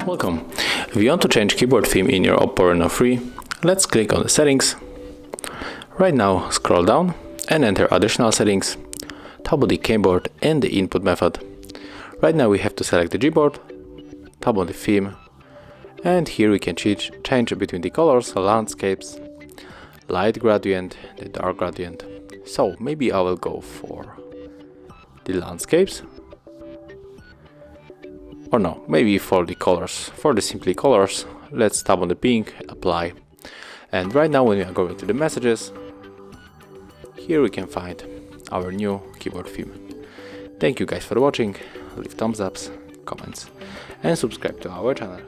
Welcome. If you want to change keyboard theme in your OPPO Reno 3, let's click on the settings. Right now, scroll down and enter additional settings, tap on the keyboard and the input method. Right now we have to select the Gboard, tap on the theme, and here we can change between the colors, landscapes, light gradient, the dark gradient. So maybe I will go for the landscapes. Or no, maybe for the colors. For the simply colors, let's tap on the pink, apply. And right now when we are going to the messages, here we can find our new keyboard theme. Thank you guys for watching, leave thumbs ups, comments and subscribe to our channel.